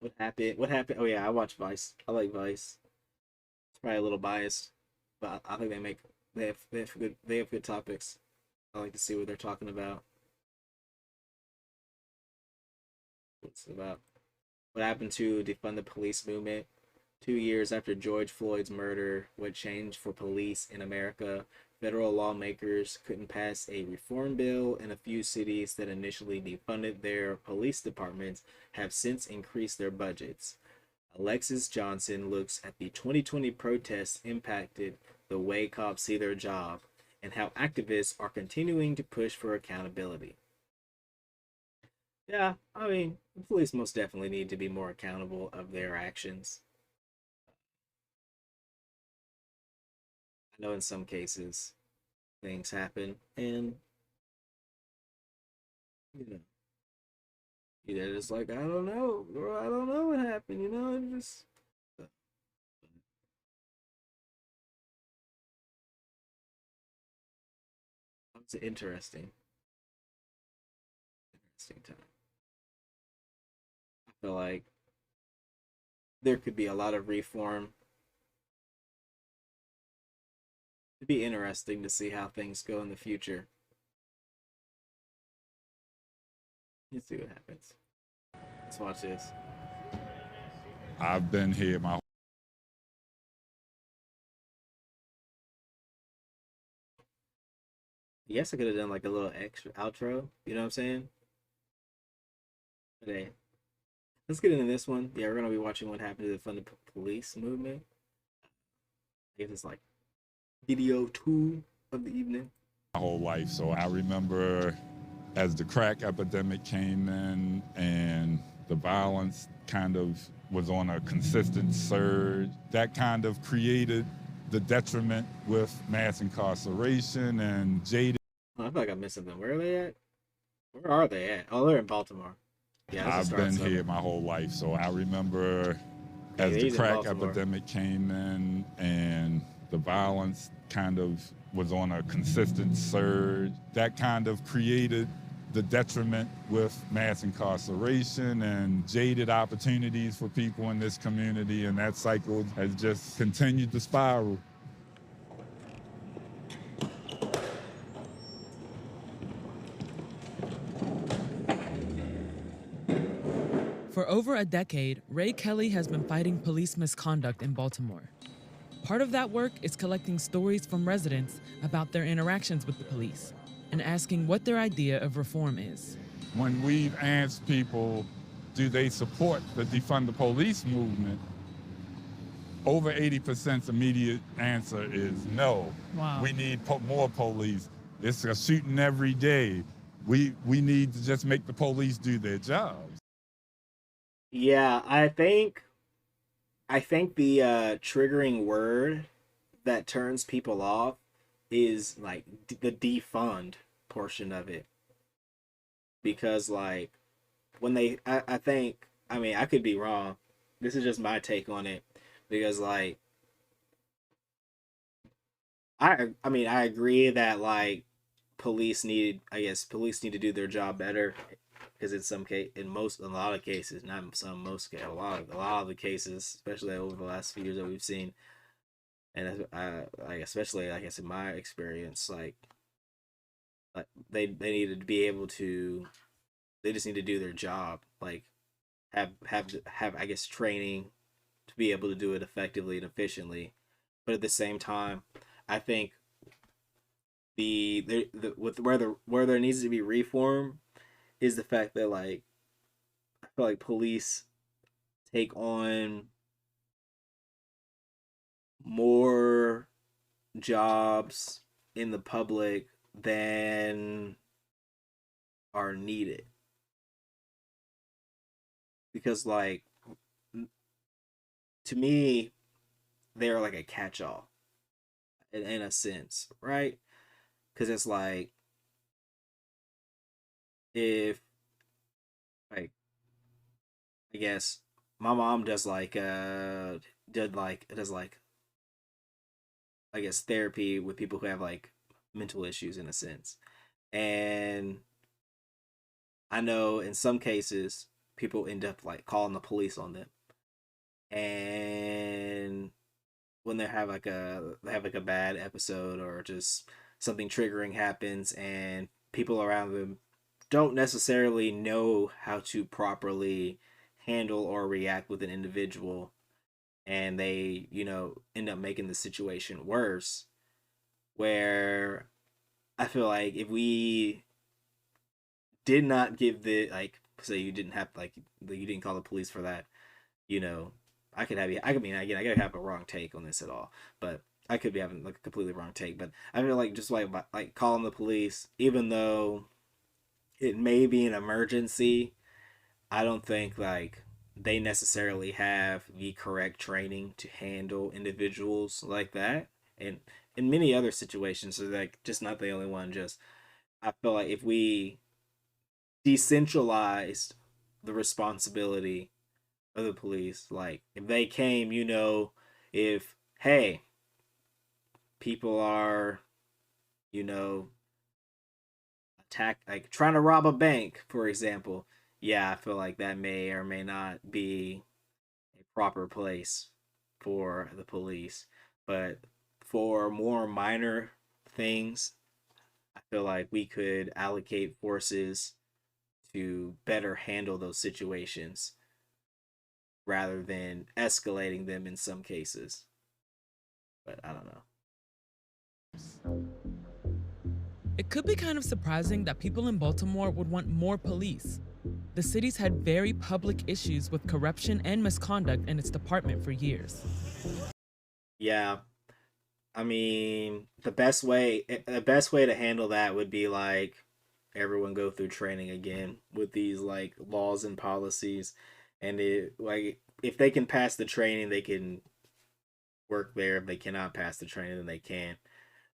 What happened? What happened? Oh yeah, I watch Vice. I like Vice. It's probably a little biased, but I think they have good topics. I like to see what they're talking about. What's about what happened to defund the police movement? 2 years after George Floyd's murder, what changed for police in America? Federal lawmakers couldn't pass a reform bill, and a few cities that initially defunded their police departments have since increased their budgets. Alexis Johnson looks at the 2020 protests impacted the way cops see their job and how activists are continuing to push for accountability. Yeah, I mean, the police most definitely need to be more accountable of their actions. I know in some cases things happen, and you know, they're just like, I don't know, bro, I don't know what happened. It just it's an interesting time. I feel like there could be a lot of reform. It'd be interesting to see how things go in the future. Let's see what happens. Let's watch this. I've been here my Yes, I could have done like a little extra outro. You know what I'm saying? Today. Let's get into this one. Yeah, we're gonna be watching what happened to the Fund Police movement. I guess it's like video two of the evening. whole life. So I remember as the crack epidemic came in and the violence kind of was on a consistent surge, that kind of created the detriment with mass incarceration and jaded. Oh, I feel like I'm missing them. Where are they at? Where are they at? Oh, they're in Baltimore. Yeah, this is I've start been seven. here my whole life. So I remember Okay, as the he's in crack Baltimore. epidemic came in and the violence kind of was on a consistent surge, that kind of created the detriment with mass incarceration and jaded opportunities for people in this community. And that cycle has just continued to spiral. For over a decade, Ray Kelly has been fighting police misconduct in Baltimore. Part of that work is collecting stories from residents about their interactions with the police and asking what their idea of reform is. When we've asked people, do they support the defund the police movement? Over 80%'s immediate answer is no. Wow. We need more police. It's a shooting every day. We need to just make the police do their jobs. Yeah, I think the triggering word that turns people off is like the defund portion of it, because like when I think, I mean, I could be wrong. This is just my take on it, because like I mean, I agree that like police need to do their job better, because in some case, in a lot of cases, not some, most a lot of the cases, especially over the last few years that we've seen, and like especially like I said, my experience, like they needed to be able to, they just need to do their job, like have I guess training to be able to do it effectively and efficiently, but at the same time, I think the with where there needs to be reform is the fact that like I feel like police take on more jobs in the public than are needed, because like to me they're like a catch-all in a sense, right? Because it's like if like I guess my mom does like I guess therapy with people who have like mental issues in a sense. And I know in some cases people end up like calling the police on them. And when they have like a bad episode or just something triggering happens and people around them don't necessarily know how to properly handle or react with an individual, and they, end up making the situation worse, where I feel like if we did not give the, like, say you didn't have, like, you didn't call the police for that, you know, I could mean, again, I gotta have a wrong take on this at all, but I could be having like a completely wrong take, but I feel like just like calling the police, even though it may be an emergency, I don't think like they necessarily have the correct training to handle individuals like that. And in many other situations, so like just not the only one. Just I feel like if we decentralized the responsibility of the police, like if they came, if hey, people are, you know, like trying to rob a bank, for example, yeah, I feel like that may or may not be a proper place for the police. But for more minor things, I feel like we could allocate forces to better handle those situations rather than escalating them in some cases. But I don't know. It could be kind of surprising that people in Baltimore would want more police. The city's had very public issues with corruption and misconduct in its department for years. Yeah, I mean, the best way to handle that would be like everyone go through training again with these like laws and policies, and it like if they can pass the training, they can work there. If they cannot pass the training, then they can't.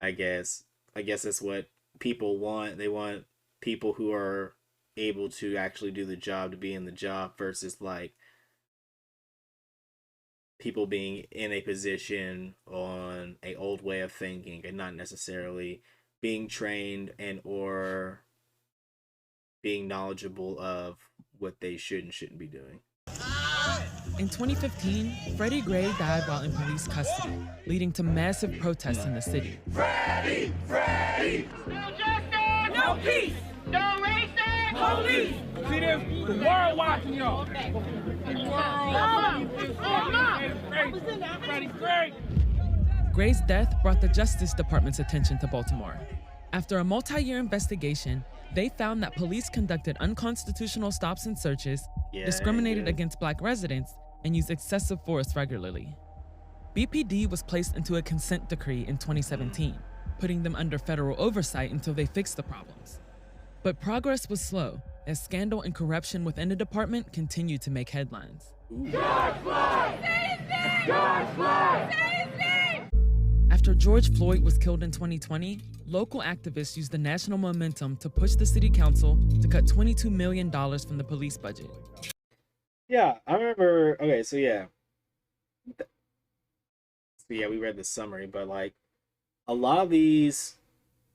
I guess. I guess that's what people want. They want people who are able to actually do the job to be in the job versus like people being in a position on a old way of thinking and not necessarily being trained and or being knowledgeable of what they should and shouldn't be doing. In 2015, Freddie Gray died while in police custody, leading to massive protests in the city. Freddie! Freddie! No justice! No peace! No racist! Police! See this? The world watching y'all. Freddie Gray! Gray's death brought the Justice Department's attention to Baltimore. After a multi-year investigation, they found that police conducted unconstitutional stops and searches, discriminated against Black residents, and used excessive force regularly. BPD was placed into a consent decree in 2017, putting them under federal oversight until they fixed the problems. But progress was slow, as scandal and corruption within the department continued to make headlines. George Floyd! Say his name! George Floyd! Say his name! After George Floyd was killed in 2020, local activists used the national momentum to push the city council to cut $22 million from the police budget. Yeah, I remember. Okay, so yeah. We read the summary, but like a lot of these,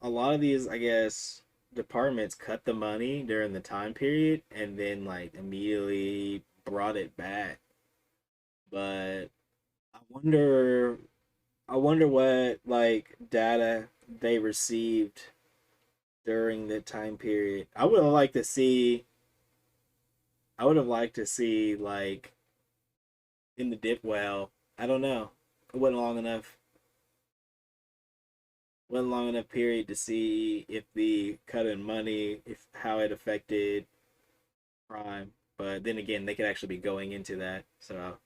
I guess, departments cut the money during the time period and then like immediately brought it back. But I wonder what like data they received during the time period. I would have liked to see like in the dip. Well, I don't know. It wasn't long enough. Wasn't long enough period to see if the cut in money, if how it affected crime. But then again, they could actually be going into that. So.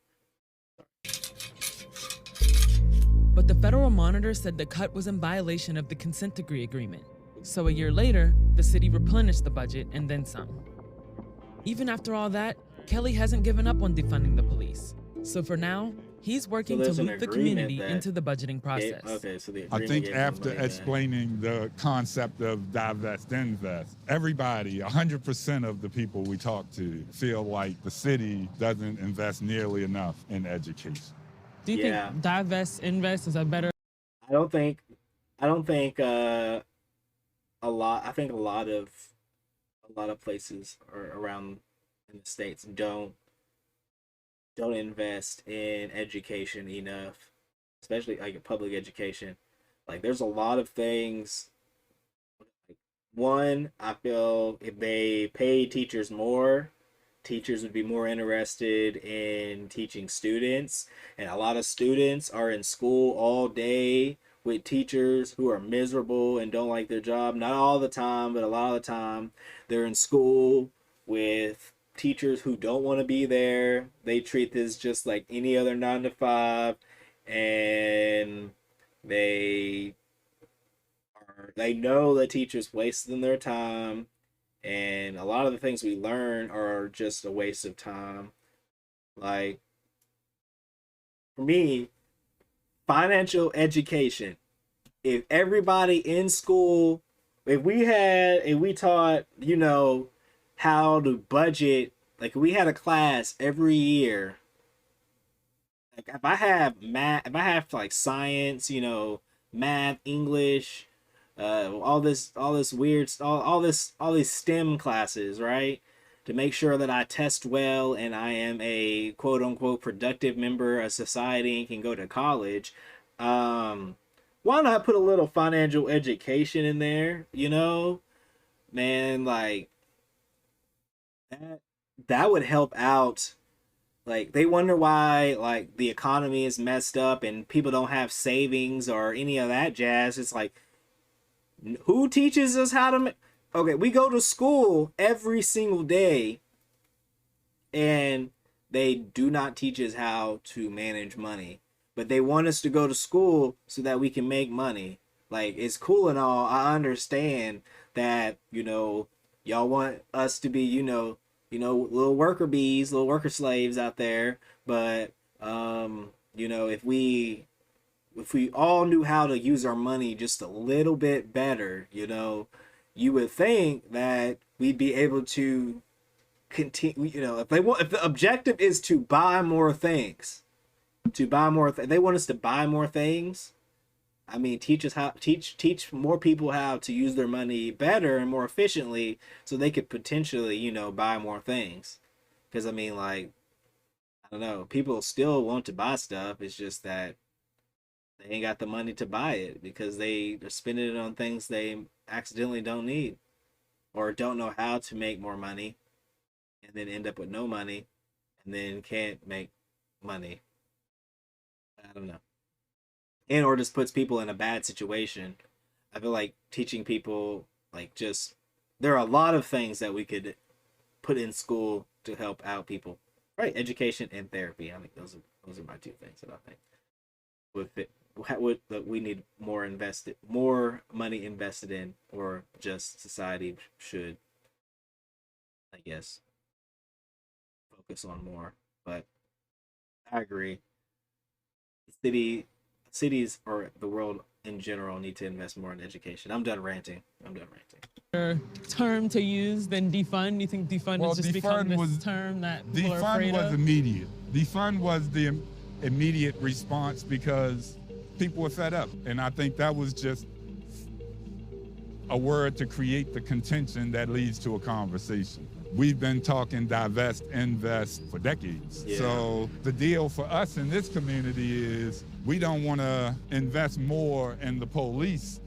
But the federal monitor said the cut was in violation of the consent decree agreement. So a year later, the city replenished the budget and then some. Even after all that, Kelly hasn't given up on defunding the police. So for now, he's working to loop the community into the budgeting process. I think after explaining the concept of divest, invest, everybody, 100% of the people we talk to feel like the city doesn't invest nearly enough in education. Do you think divest, invest is a better? I don't think a lot. I think a lot of places are around in the States don't invest in education enough, especially like public education. Like there's a lot of things. One, I feel if they pay teachers more, teachers would be more interested in teaching students. And a lot of students are in school all day with teachers who are miserable and don't like their job. Not all the time, but a lot of the time, they're in school with teachers who don't want to be there. They treat this just like any other 9 to 5, and they they know that teachers wasting their time, and a lot of the things we learn are just a waste of time. Like for me, financial education. If everybody in school, if we taught, how to budget, like we had a class every year. Like if I have math, if I have like science, math, English, all this weird, all these STEM classes, right? To make sure that I test well and I am a quote unquote productive member of society and can go to college. Why not put a little financial education in there? Man, like that would help out. Like they wonder why like the economy is messed up and people don't have savings or any of that jazz. It's like, who teaches us how to okay, we go to school every single day and they do not teach us how to manage money, but they want us to go to school so that we can make money. Like it's cool and all. I understand that, y'all want us to be, little worker bees, little worker slaves out there, but if we all knew how to use our money just a little bit better, you would think that we'd be able to continue. If the objective is to buy more things, they want us to buy more things. I mean, teach more people how to use their money better and more efficiently, so they could potentially, buy more things. Because I mean, like, I don't know, people still want to buy stuff. It's just that they ain't got the money to buy it because they're spending it on things they accidentally don't need, or don't know how to make more money, and then end up with no money, and then can't make money. I don't know. Or just puts people in a bad situation. I feel like teaching people, like, there are a lot of things that we could put in school to help out people, right? Education and therapy. I think those are my 2 things that I think that we need more money invested in, or just society should, I guess, focus on more. But I agree. Cities or the world in general need to invest more in education. I'm done ranting. Term to use than defund? You think defund has just become this term that people are afraid of? Defund was immediate. Defund was the immediate response because people were fed up. And I think that was just a word to create the contention that leads to a conversation. We've been talking divest, invest for decades. Yeah. So the deal for us in this community is we don't want to invest more in the police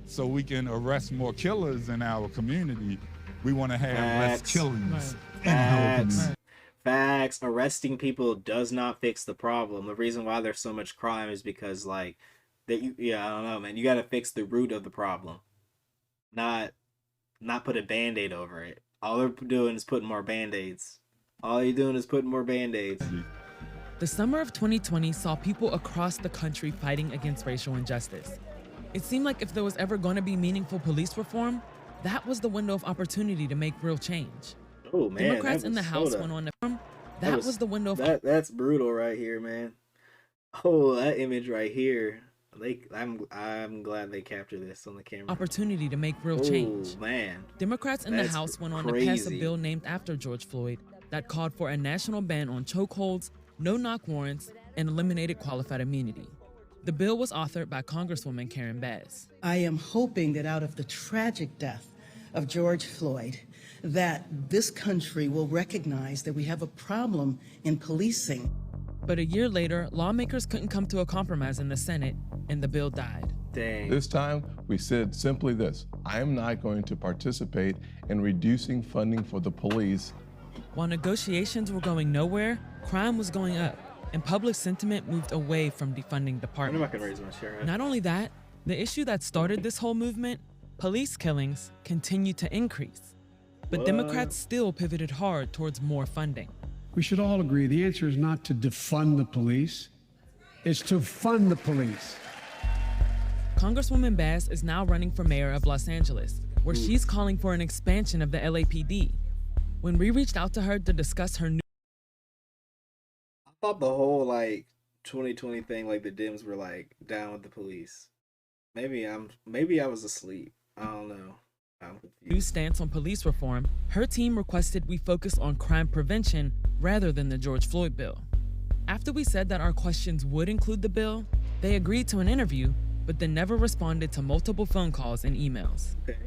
so we can arrest more killers in our community. We want to have less killings in our community. Facts. Arresting people does not fix the problem. The reason why there's so much crime is because, like, I don't know, man. You got to fix the root of the problem, not put a Band-Aid over it. All they're doing is putting more Band-Aids. The summer of 2020 saw people across the country fighting against racial injustice. It seemed like if there was ever going to be meaningful police reform, that was the window of opportunity to make real change. Oh man, Democrats in the House went on to that was the window of that's brutal right here, man. Oh, that image right here. I'm glad they captured this on the camera. Opportunity to make real change. Man. Democrats in the House went on to pass a bill named after George Floyd that called for a national ban on chokeholds, no-knock warrants, and eliminated qualified immunity. The bill was authored by Congresswoman Karen Bass. I am hoping that out of the tragic death of George Floyd, that this country will recognize that we have a problem in policing. But a year later, lawmakers couldn't come to a compromise in the Senate, and the bill died. Dang. This time, we said simply this: I am not going to participate in reducing funding for the police. While negotiations were going nowhere, crime was going up, and public sentiment moved away from defunding I'm not departments. gonna raise my share. Right? Not only that, the issue that started this whole movement, police killings, continued to increase. But What? Democrats still pivoted hard towards more funding. We should all agree the answer is not to defund the police, it's to fund the police. Congresswoman Bass is now running for mayor of Los Angeles, where she's calling for an expansion of the LAPD. When we reached out to her to discuss her new I thought the whole like 2020 thing, like the Dems were like down with the police. Maybe I was asleep. I don't know. I'm confused. stance on police reform, her team requested we focus on crime prevention rather than the George Floyd bill. After we said that our questions would include the bill, they agreed to an interview, but then never responded to multiple phone calls and emails. Okay.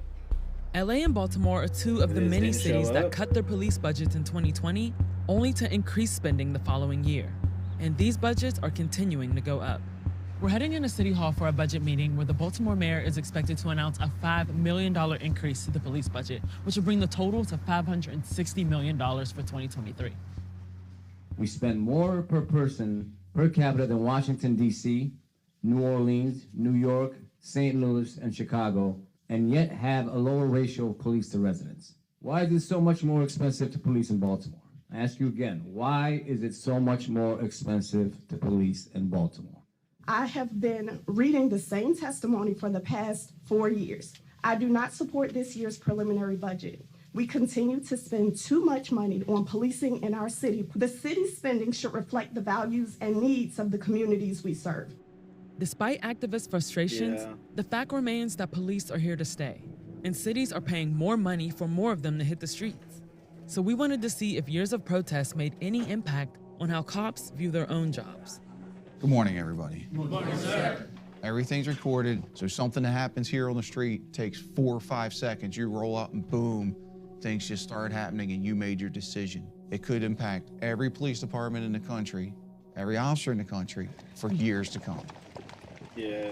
LA and Baltimore are two of the They many didn't show cities that up. cut their police budgets in 2020, only to increase spending the following year. And these budgets are continuing to go up. We're heading into City Hall for a budget meeting where the Baltimore mayor is expected to announce a $5 million increase to the police budget, which will bring the total to $560 million for 2023. We spend more per person per capita than Washington, D.C., New Orleans, New York, St. Louis, and Chicago, and yet have a lower ratio of police to residents. Why is it so much more expensive to police in Baltimore? I ask you again, why is it so much more expensive to police in Baltimore? I have been reading the same testimony for the past 4 years. I do not support this year's preliminary budget. We continue to spend too much money on policing in our city. The city's spending should reflect the values and needs of the communities we serve. Despite activist frustrations, Yeah. the fact remains that police are here to stay, and cities are paying more money for more of them to hit the streets. So we wanted to see if years of protests made any impact on how cops view their own jobs. Good morning, everybody. Good morning, sir. Everything's recorded, so something that happens here on the street takes 4 or 5 seconds. You roll up and boom, things just start happening and you made your decision. It could impact every police department in the country, every officer in the country for years to come. Yeah.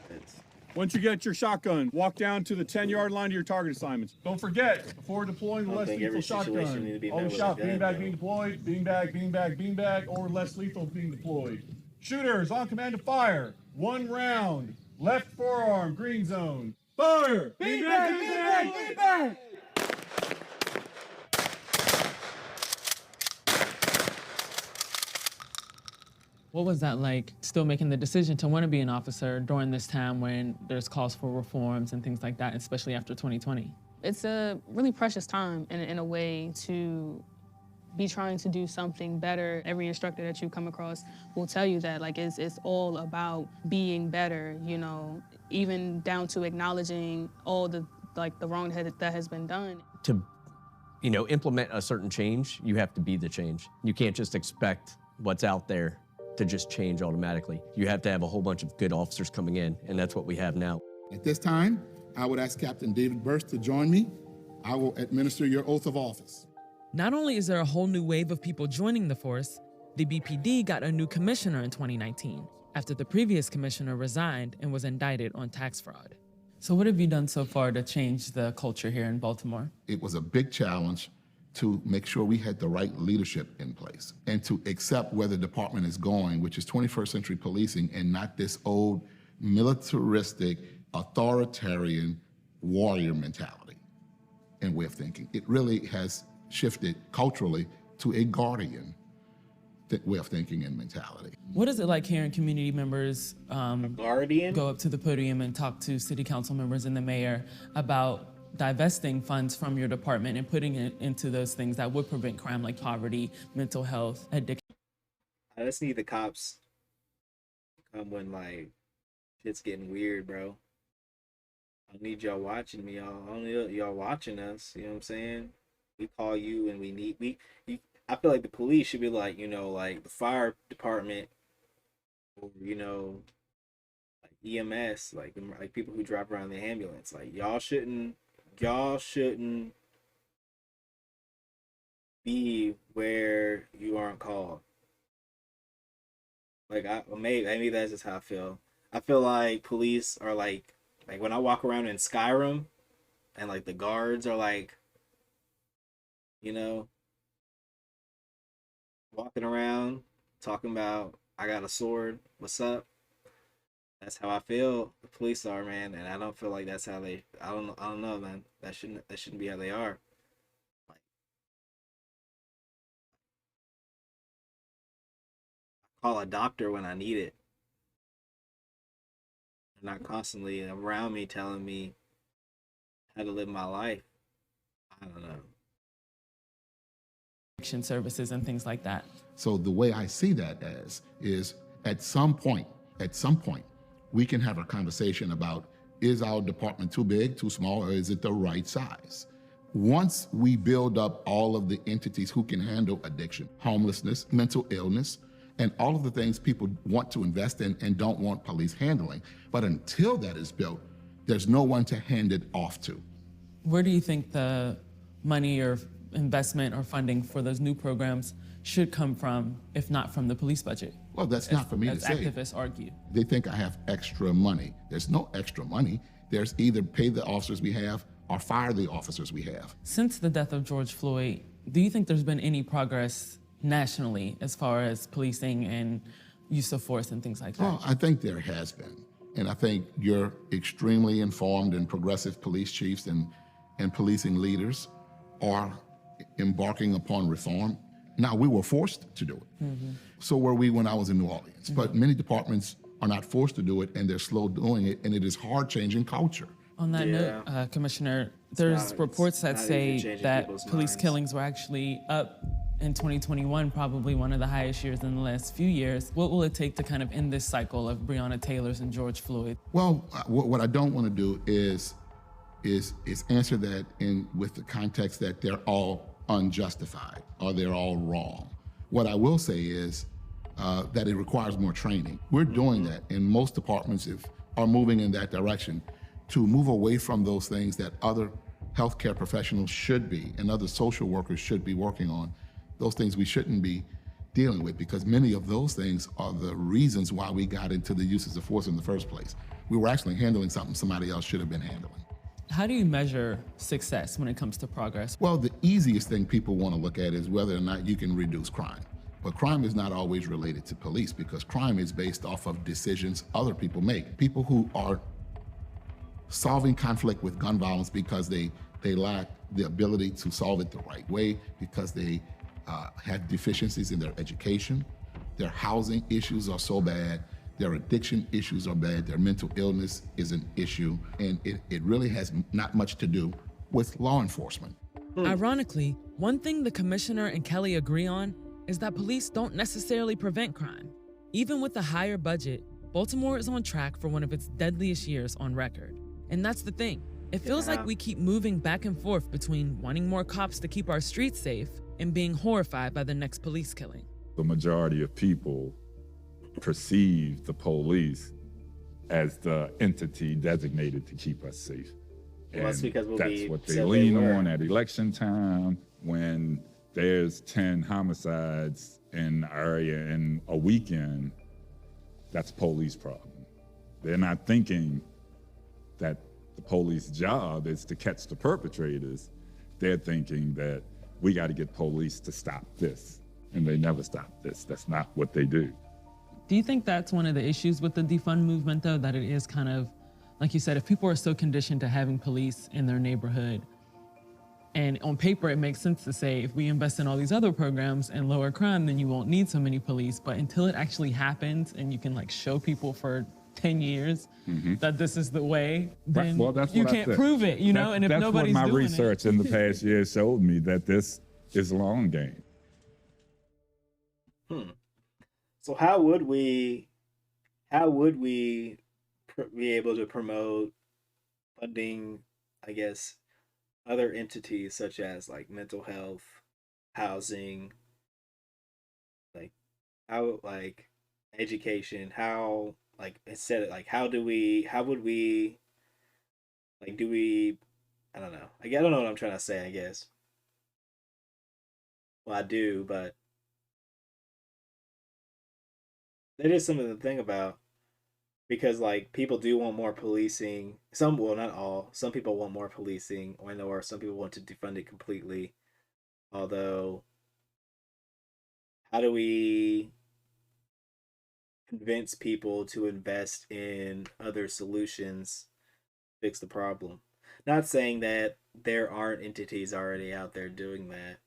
It's, Once you get your shotgun, walk down to the 10-yard line to your target assignments. Don't forget, before deploying the I don't less think lethal every situation shotgun, need to be met always with shout a gun, beanbag though. being deployed, beanbag, beanbag, beanbag, or less lethal being deployed. Shooters on command to fire. 1 round. Left forearm, green zone. Fire! Beanbag, beanbag, beanbag! What was that like, still making the decision to want to be an officer during this time when there's calls for reforms and things like that, especially after 2020? It's a really precious time in a way to be trying to do something better. Every instructor that you come across will tell you that, like, it's all about being better, you know, even down to acknowledging all the wrong that has been done. To, implement a certain change, you have to be the change. You can't just expect what's out there to just change automatically. You have to have a whole bunch of good officers coming in, and that's what we have now. At this time, I would ask Captain David Burst to join me. I will administer your oath of office. Not only is there a whole new wave of people joining the force, the BPD got a new commissioner in 2019 after the previous commissioner resigned and was indicted on tax fraud. So what have you done so far to change the culture here in Baltimore? It was a big challenge to make sure we had the right leadership in place and to accept where the department is going, which is 21st century policing and not this old militaristic, authoritarian warrior mentality and way of thinking. It really has shifted culturally to a guardian way of thinking and mentality. What is it like hearing community members guardian? go up to the podium and talk to city council members and the mayor about divesting funds from your department and putting it into those things that would prevent crime like poverty, mental health, addiction? I just need the cops to come when like shit's getting weird, bro. I need y'all watching me, y'all. I don't need y'all watching us. You know what I'm saying? We call you and I feel like the police should be like, like the fire department, or like EMS, like people who drive around the ambulance. Like y'all shouldn't y'all shouldn't be where you aren't called. Like maybe that's just how I feel. I feel like police are like when I walk around in Skyrim and like the guards are like, you know, walking around talking about I got a sword, what's up? That's how I feel the police are, man, and I don't feel like that's how they I don't know, man. That shouldn't be how they are. Like call a doctor when I need it. They're not constantly around me telling me how to live my life. I don't know. Services and things like that. So the way I see that as is at some point, we can have a conversation about is our department too big, too small, or is it the right size? Once we build up all of the entities who can handle addiction, homelessness, mental illness, and all of the things people want to invest in and don't want police handling. But until that is built, there's no one to hand it off to. Where do you think the money or investment or funding for those new programs should come from, if not from the police budget? Well, that's not for me to say. As activists argue. They think I have extra money. There's no extra money. There's either pay the officers we have or fire the officers we have. Since the death of George Floyd, do you think there's been any progress nationally as far as policing and use of force and things like that? Well, I think there has been. And I think you're extremely informed and progressive police chiefs and policing leaders are embarking upon reform. Now, we were forced to do it. Mm-hmm. So were we when I was in New Orleans. Mm-hmm. But many departments are not forced to do it, and they're slow doing it, and it is hard changing culture. On that note, Commissioner, there's reports that say that police killings were actually up in 2021, probably one of the highest years in the last few years. What will it take to kind of end this cycle of Breonna Taylor's and George Floyd? Well, what I don't want to do is answer that with the context that they're all unjustified or they're all wrong. What I will say is that it requires more training. We're doing that, and most departments are moving in that direction to move away from those things that other healthcare professionals should be and other social workers should be working on. Those things we shouldn't be dealing with, because many of those things are the reasons why we got into the uses of force in the first place. We were actually handling something somebody else should have been handling. How do you measure success when it comes to progress? Well, the easiest thing people want to look at is whether or not you can reduce crime. But crime is not always related to police, because crime is based off of decisions other people make. People who are solving conflict with gun violence because they lack the ability to solve it the right way, because they have deficiencies in their education, their housing issues are so bad, their addiction issues are bad, their mental illness is an issue, and it really has not much to do with law enforcement. Ironically, one thing the commissioner and Kelly agree on is that police don't necessarily prevent crime. Even with a higher budget, Baltimore is on track for one of its deadliest years on record. And that's the thing. It feels like we keep moving back and forth between wanting more cops to keep our streets safe and being horrified by the next police killing. The majority of people perceive the police as the entity designated to keep us safe. Well, that's because that's what they lean on at election time. When there's 10 homicides in the area in a weekend, that's a police problem. They're not thinking that the police job is to catch the perpetrators. They're thinking that we got to get police to stop this, and they never stop this. That's not what they do. Do you think that's one of the issues with the defund movement, though, that it is kind of, like you said, if people are so conditioned to having police in their neighborhood, and on paper it makes sense to say if we invest in all these other programs and lower crime, then you won't need so many police, but until it actually happens and you can like show people for 10 years that this is the way, then you can't prove it, you know, and if nobody's doing it. That's what my research in the past year showed me, that this is a long game. So how would we be able to promote funding, I guess, other entities such as like mental health, housing, like how, like education, how, like instead of like how would we like, do we I don't know. I don't know what I'm trying to say, I guess. Well, I do, but that is something to think about because like people do want more policing. Some, well, not all. Some people want more policing, or some people want to defund it completely. Although, how do we convince people to invest in other solutions to fix the problem? Not saying that there aren't entities already out there doing that.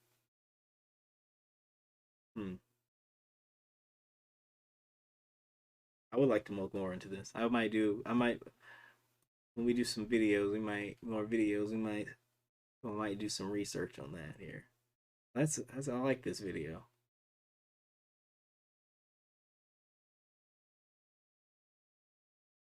I would like to look more into this. I might, when we do some videos, we might do some research on that here. I like this video.